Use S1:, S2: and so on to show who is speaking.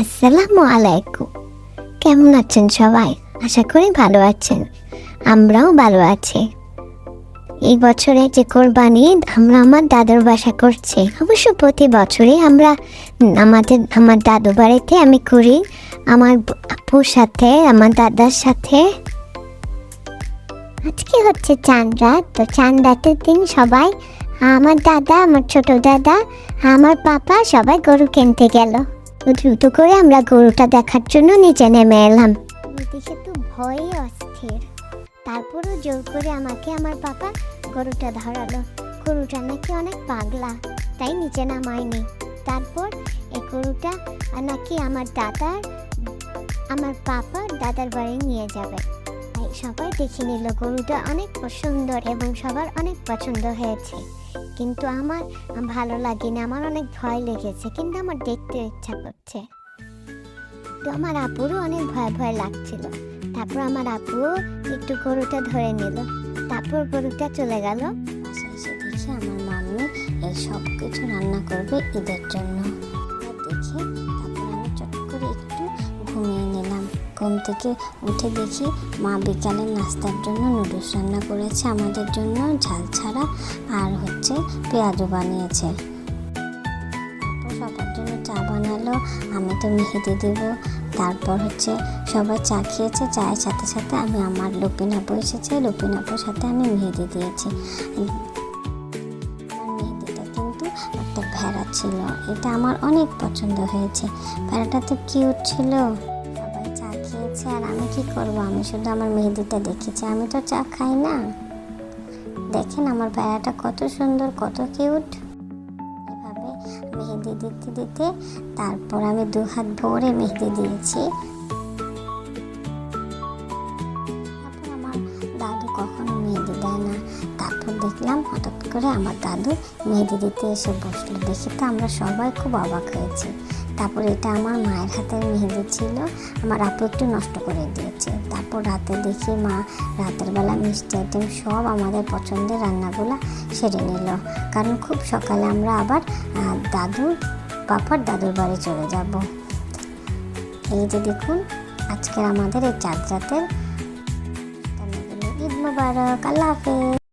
S1: আসসালামু আলাইকুম। কেমন আছেন সবাই? আশা করি ভালো আছেন। আমরাও ভালো আছি। এই বছরে যে কোরবানি ঈদ আমরা আমার দাদুর বাসা করছি। অবশ্য প্রতি বছরই আমরা আমার দাদু বাড়িতে আমি করি, আমার আপুর সাথে, আমার দাদার সাথে। আজকে হচ্ছে চাঁদ রাত। তো চাঁদ রাতের দিন সবাই, আমার দাদা, আমার ছোট দাদা, আমার পাপা সবাই গরু কিনতে গেল। তো দ্রুত করে আমরা গরুটা দেখার জন্য নিচে নেমে এলাম। দেখে তো ভয়ে অস্থির। তারপরও জোর করে আমাকে আমার পাপা গরুটা ধরালো। গরুটা নাকি অনেক পাগলা, তাই নিচে নামায়নি। তারপর এই গরুটা নাকি আমার পাপা দাদার বাড়ি নিয়ে যাবে। তাই সবাই দেখে নিল। গরুটা অনেক সুন্দর এবং সবার অনেক পছন্দ হয়েছে, কিন্তু আমার ভালো লাগেনি। আমার অনেক ভয় লেগেছে, কিন্তু আমার দেখতে ইচ্ছা করছে। তো আমার আপুরও অনেক ভয় ভয় লাগছিল। তারপর আমার আপুও একটু গরুটা ধরে নিল। তারপর গরুটা চলে গেল।
S2: বাসায় এসে দেখি আমার মাম্মি এই সব কিছু রান্না করবে ঈদের জন্য। দেখে তারপর আমি চট করে একটু ঘুমিয়ে নিলাম। ঘুম থেকে উঠে দেখি মা বিকালের নাস্তার জন্য নুডলস রান্না করেছে আমাদের জন্য, ঝাল ছাড়া, আর পেঁয়াজও বানিয়েছে। তারপর সবার জন্য চা বানালো। আমি তো মেহেদি দেব। তারপর সবাই চা খেয়েছে। চায়ের সাথে সাথে আমি আমার লুপিন আপু এসেছে, লুপিন আপুর সাথে আমি মেহেদি দিয়েছি। আমার মেহেদিটা কিন্তু একটা ভেড়া ছিল, এটা আমার অনেক পছন্দ হয়েছে। ভেড়াটা তো কিউট ছিল। সবাই চা খেয়েছে আর আমি কি করব, আমি শুধু আমার মেহেদিটা দেখেছি, আমি তো চা খাই না। দেখেন আমার ভেড়াটা কত সুন্দর, কত কিউট। এভাবে মেহেদি দিতে দিতে তারপর আমি 2 হাত ভরে মেহেদি দিয়েছি। তারপর আমার দাদু কখনো মেহেদি দেয় না। তারপর দেখলাম হঠাৎ করে আমার দাদু মেহেদি দিতে এসে বসলো। দেখে তো আমরা সবাই খুব অবাক হয়েছি। তারপর এটা আমার মায়ের হাতের মেহেদি ছিল, আমার আপু একটু নষ্ট করে দিয়েছে। তারপর রাতে দেখি মা রাতের বেলা মিষ্টি আইটেম সব আমাদের পছন্দের রান্নাগুলো সেরে নিল, কারণ খুব সকালে আমরা আবার দাদুর বাড়ি চলে যাব। এই যে দেখুন আজকের আমাদের এই চাঁদ রাতের ঈদ মোবারক। আল্লাহ হাফেজ।